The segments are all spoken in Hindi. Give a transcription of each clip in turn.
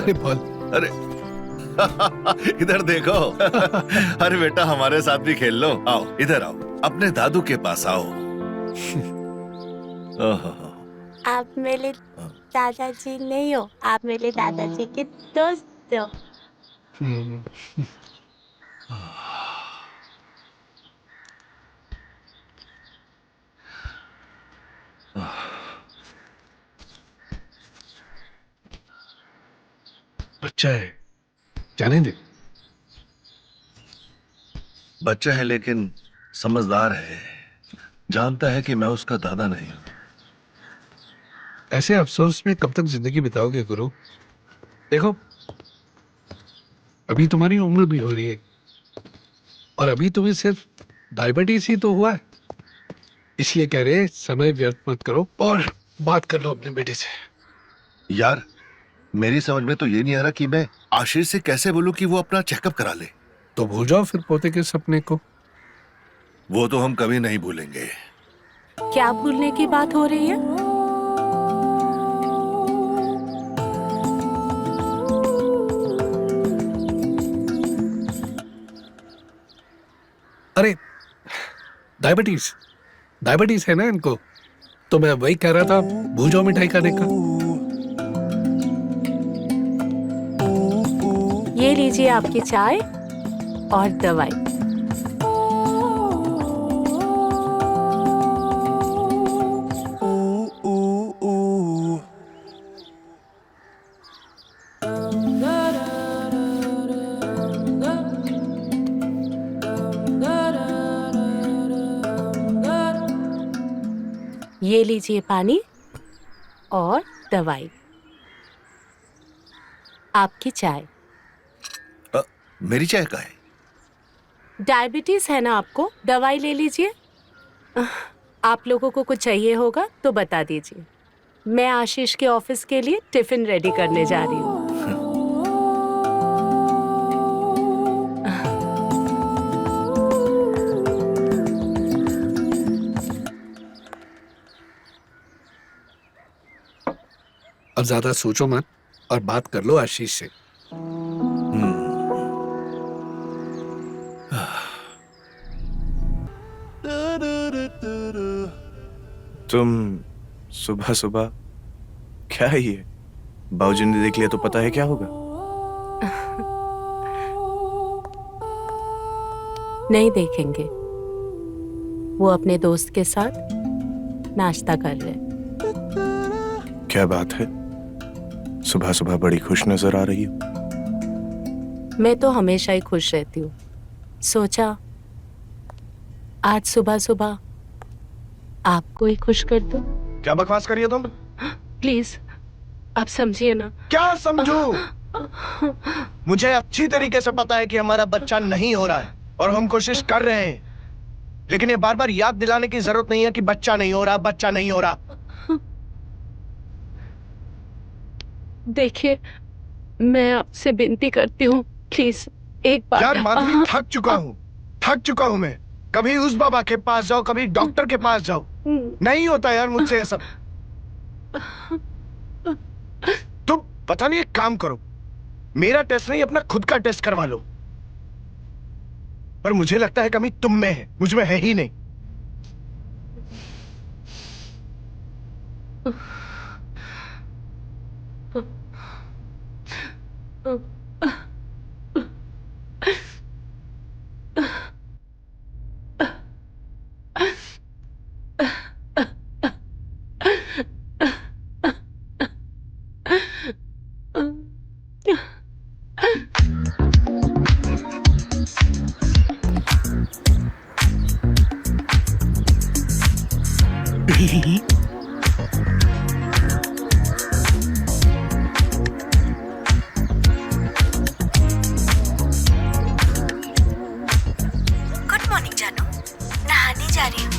अरे बॉल। अरे इधर देखो। अरे बेटा हमारे साथ भी खेल लो। आओ इधर आओ, अपने दादू के पास आओ। ओहो, आप मेरे दादाजी नहीं हो, आप मेरे दादाजी के दोस्त हो। बच्चा है, जाने दे। बच्चा है लेकिन समझदार है, जानता है कि मैं उसका दादा नहीं हूं। ऐसे अफसोस में कब तक जिंदगी बिताओगे गुरु? देखो, अभी तुम्हारी उम्र भी हो रही है और अभी तुम्हें सिर्फ डायबिटीज ही तो हुआ है। इसलिए कह रहे समय व्यर्थ मत करो और बात कर लो अपने बेटे से। यार मेरी समझ में तो ये नहीं आ रहा कि मैं आशीष से कैसे बोलूं कि वो अपना चेकअप करा ले। तो भूल जाओ फिर पोते के सपने को। वो तो हम कभी नहीं भूलेंगे। क्या भूलने की बात हो रही है? अरे डायबिटीज डायबिटीज है ना इनको, तो मैं वही कह रहा था, भूल जाओ मिठाई खाने का। ये लीजिए आपकी चाय और दवाई। ये लीजिए पानी और दवाई। आपकी चाय। मेरी चाय का है? डायबिटीज है ना आपको, दवाई ले लीजिए। आप लोगों को कुछ चाहिए होगा तो बता दीजिए। मैं आशीष के ऑफिस के लिए टिफिन रेडी करने जा रही हूँ। अब ज्यादा सोचो मत और बात कर लो आशीष से। तुम सुबह सुबह क्या है ये? बाबूजी ने देख लिया तो पता है क्या होगा? नहीं देखेंगे, वो अपने दोस्त के साथ नाश्ता कर रहे हैं। क्या बात है, सुबह सुबह बड़ी खुश नजर आ रही हो। मैं तो हमेशा ही खुश रहती हूँ, सोचा आज सुबह सुबह आपको ही खुश कर दूं। क्या बकवास कर रही हो तुम? प्लीज आप समझिए ना। क्या समझू? मुझे अच्छी तरीके से पता है कि हमारा बच्चा नहीं हो रहा है और हम कोशिश कर रहे हैं, लेकिन ये बार बार याद दिलाने की जरूरत नहीं है कि बच्चा नहीं हो रहा, बच्चा नहीं हो रहा। देखिए मैं आपसे विनती करती हूँ, प्लीज एक बार। यार माधवी, थक चुका हूं मैं। कभी उस बाबा के पास जाओ, कभी डॉक्टर के पास जाओ, नहीं होता यार मुझसे ये सब। तुम पता नहीं, एक काम करो, मेरा टेस्ट नहीं अपना खुद का टेस्ट करवा लो। पर मुझे लगता है कमी तुम में है, मुझ में है ही नहीं। गुड मॉर्निंग जानू, नहाने जा रही हूँ।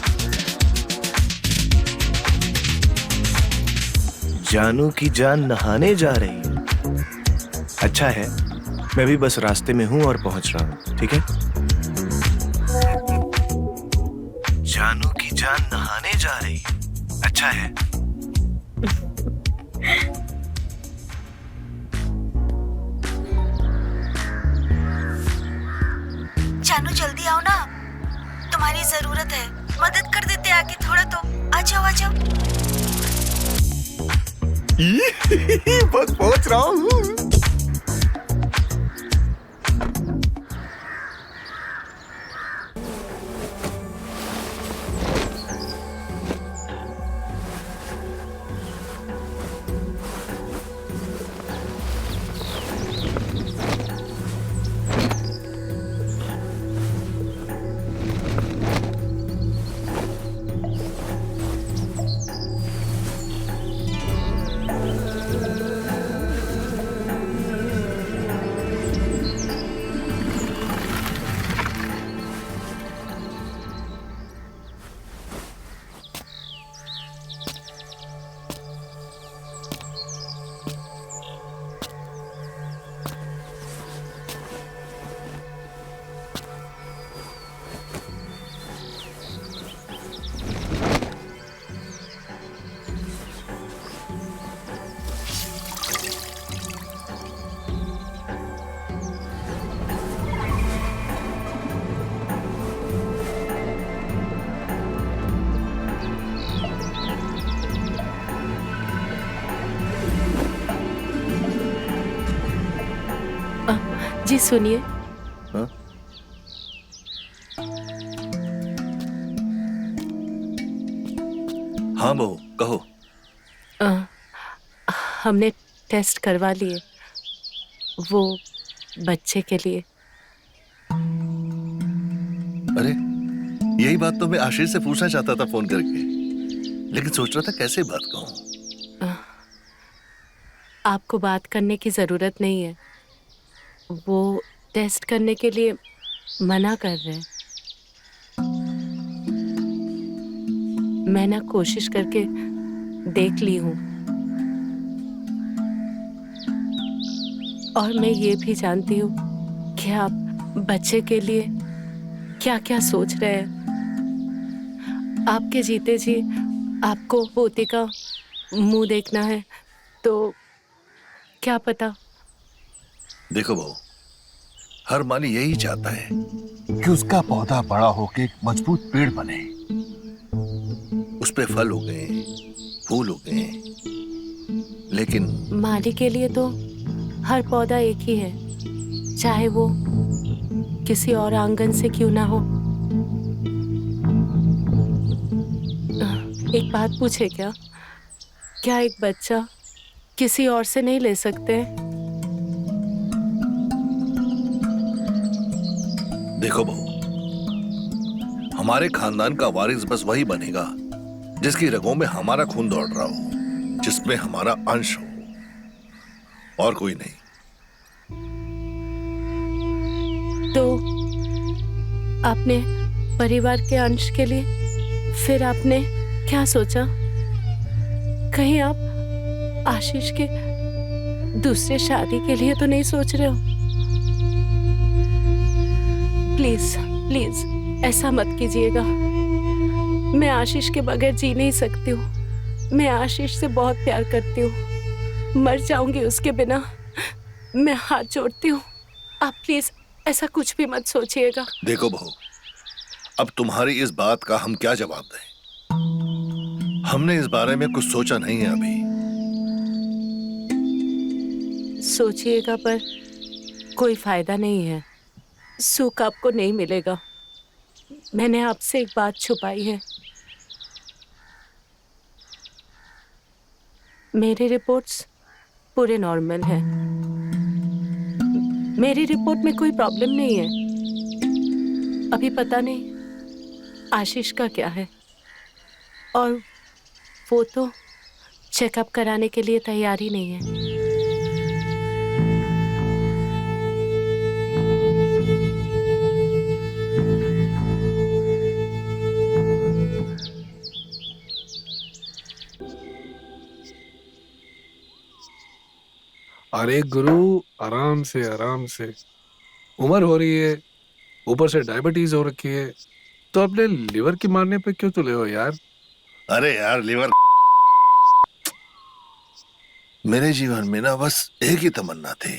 जानू की जान नहाने जा रही है। अच्छा है, मैं भी बस रास्ते में हूं और पहुंच रहा हूं, ठीक है? जानू की जान नहाने जा रही है। अच्छा है। जानू जल्दी आओ ना, तुम्हारी जरूरत है, मदद कर देते आके थोड़ा तो। आ जाओ आ जाओ। बस पहुंच रहा हूँ। जी सुनिए। हाँ? हाँ बहू कहो। हमने टेस्ट करवा लिए, वो बच्चे के लिए। अरे यही बात तो मैं आशीष से पूछना चाहता था फोन करके, लेकिन सोच रहा था कैसे बात कहूँ। आपको बात करने की जरूरत नहीं है, वो टेस्ट करने के लिए मना कर रहे हैं। मैं ना कोशिश करके देख ली हूँ, और मैं ये भी जानती हूँ कि आप बच्चे के लिए क्या क्या सोच रहे हैं। आपके जीते जी आपको पोते का मुंह देखना है, तो क्या पता। देखो बहू, हर माली यही चाहता है कि उसका पौधा बड़ा होके एक मजबूत पेड़ बने। उस पे फल हो गए, फूल हो गए, लेकिन माली के लिए तो हर पौधा एक ही है, चाहे वो किसी और आंगन से क्यों ना हो। एक बात पूछे क्या? क्या एक बच्चा किसी और से नहीं ले सकते? देखो बहू, हमारे खानदान का वारिस बस वही बनेगा जिसकी रगों में हमारा खून दौड़ रहा हो, जिसमें हमारा अंश हो, और कोई नहीं। तो आपने परिवार के अंश के लिए फिर आपने क्या सोचा? कहीं आप आशीष के दूसरे शादी के लिए तो नहीं सोच रहे हो? प्लीज प्लीज ऐसा मत कीजिएगा। मैं आशीष के बगैर जी नहीं सकती हूँ। मैं आशीष से बहुत प्यार करती हूँ, मर जाऊंगी उसके बिना। मैं हाथ जोड़ती हूँ, आप प्लीज ऐसा कुछ भी मत सोचिएगा। देखो बहू, अब तुम्हारी इस बात का हम क्या जवाब दें? हमने इस बारे में कुछ सोचा नहीं है अभी। सोचिएगा पर कोई फायदा नहीं है, सुख आपको नहीं मिलेगा। मैंने आपसे एक बात छुपाई है। मेरी रिपोर्ट्स पूरे नॉर्मल हैं। मेरी रिपोर्ट में कोई प्रॉब्लम नहीं है। अभी पता नहीं आशीष का क्या है, और वो तो चेकअप कराने के लिए तैयार ही नहीं है। अरे गुरु, आराम से आराम से। उम्र हो रही है, ऊपर से डायबिटीज हो रखी है, तो अपने लिवर की मारने पे क्यों तुले हो यार? अरे यार लीवर, मेरे जीवन में ना बस एक ही तमन्ना थी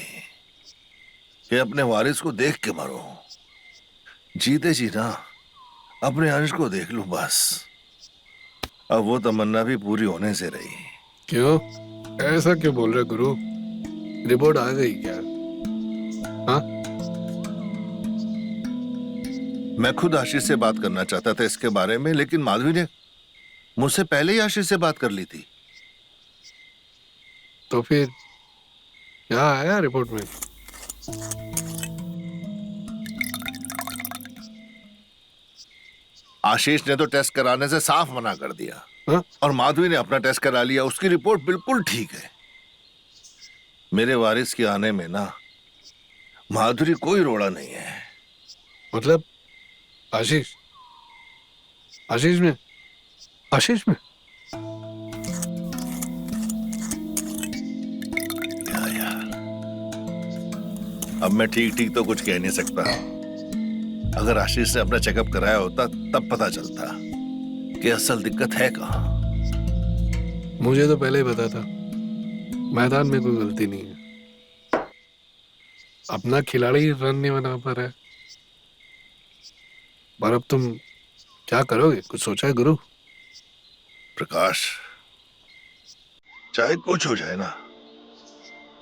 कि अपने वारिस को देख के मरो, जीते जी ना अपने अंश को देख लूं बस। अब वो तमन्ना भी पूरी होने से रही। क्यों ऐसा क्यों बोल रहे गुरु? रिपोर्ट आ गई क्या? हाँ, मैं खुद आशीष से बात करना चाहता था इसके बारे में, लेकिन माधवी ने मुझसे पहले ही आशीष से बात कर ली थी। तो फिर क्या आया रिपोर्ट में? आशीष ने तो टेस्ट कराने से साफ मना कर दिया। हाँ? और माधवी ने अपना टेस्ट करा लिया, उसकी रिपोर्ट बिल्कुल ठीक है। मेरे वारिस के आने में ना माधुरी कोई रोड़ा नहीं है। मतलब आशीष आशीष में आशीष में क्या यार, अब मैं ठीक ठीक तो कुछ कह नहीं सकता। अगर आशीष ने अपना चेकअप कराया होता तब पता चलता कि असल दिक्कत है कहाँ। मुझे तो पहले ही पता था मैदान में कोई गलती नहीं है। अपना खिलाड़ी रन नहीं बना पा रहा है। पर अब तुम क्या करोगे? कुछ सोचा है गुरु? प्रकाश, चाहे कुछ हो जाए ना,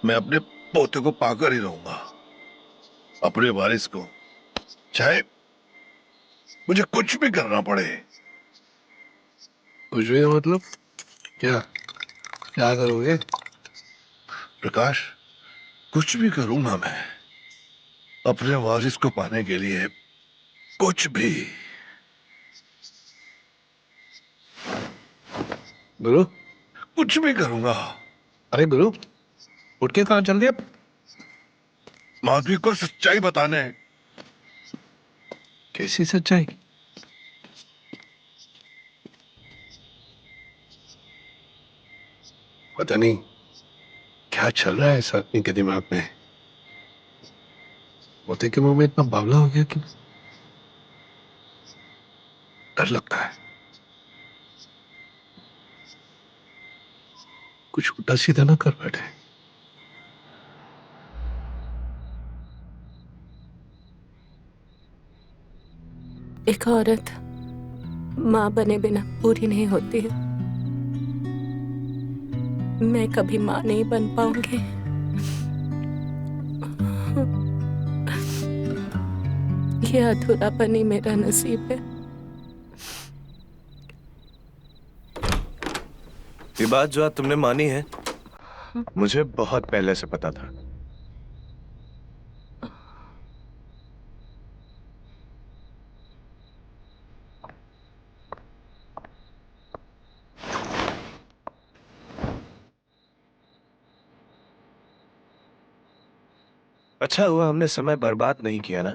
मैं अपने पोते को पाकर ही रहूंगा, अपने वारिस को, चाहे मुझे कुछ भी करना पड़े। कुछ भी मतलब क्या क्या करोगे? प्रकाश, कुछ भी करूंगा मैं अपने वारिस को पाने के लिए, कुछ भी। गुरु, कुछ भी करूंगा। अरे गुरु, उठ के कहाँ चल दिया? माधवी को सच्चाई बताने। कैसी सच्चाई? पता नहीं क्या चल रहा है इस आदमी के दिमाग में। पोते के मुंह में इतना बावला हो गया कि डर लगता है। कुछ उल्टा सीधा ना कर बैठे। एक औरत माँ बने बिना पूरी नहीं होती है। मैं कभी माँ नहीं बन पाऊंगी। ये अधूरापन ही मेरा नसीब है। ये बात जो आज तुमने मानी है, मुझे बहुत पहले से पता था। अच्छा हुआ हमने समय बर्बाद नहीं किया ना।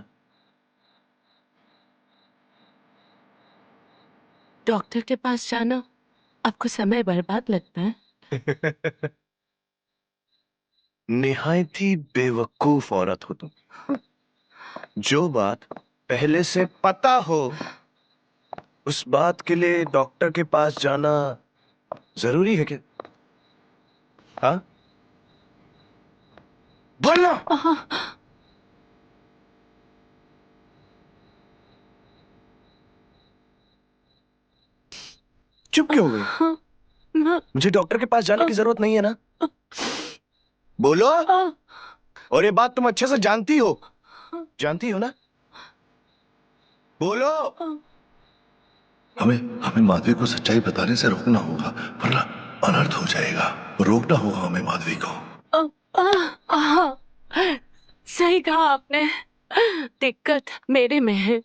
डॉक्टर के पास जाना आपको समय बर्बाद लगता है? निहायत ही बेवकूफ औरत हो तुम। जो बात पहले से पता हो, उस बात के लिए डॉक्टर के पास जाना जरूरी है क्या? हाँ, बोलो। चुप क्यों हो गई? मुझे डॉक्टर के पास जाने की जरूरत नहीं है ना? बोलो। और ये बात तुम अच्छे से जानती हो ना? बोलो। हमें हमें माधवी को सच्चाई बताने से रोकना होगा, वरना अनर्थ हो जाएगा। रोकना होगा हमें माधवी को। सही कहा आपने। दिक्कत मेरे में है।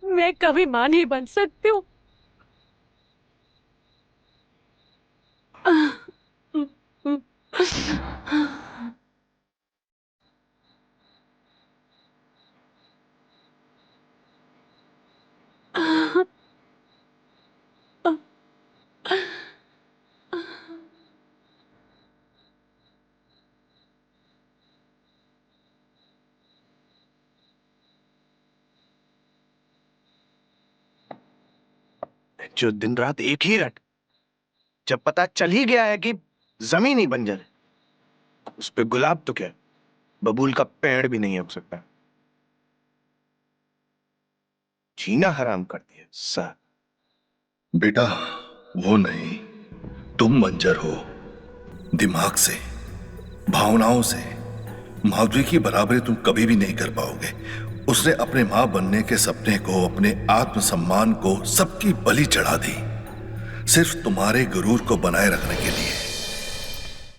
मैं कभी मां नहीं बन सकती हूँ। जो दिन रात एक ही रट, जब पता चल ही गया है कि जमीन ही बंजर है, उस पे गुलाब तो क्या, बबूल का पेड़ भी नहीं हो सकता। जीना हराम कर दिया सर। बेटा वो नहीं, तुम मंजर हो, दिमाग से, भावनाओं से। माधुरी की बराबरी तुम कभी भी नहीं कर पाओगे। उसने अपने मां बनने के सपने को, अपने आत्मसम्मान को, सबकी बलि चढ़ा दी, सिर्फ तुम्हारे गुरूर को बनाए रखने के लिए।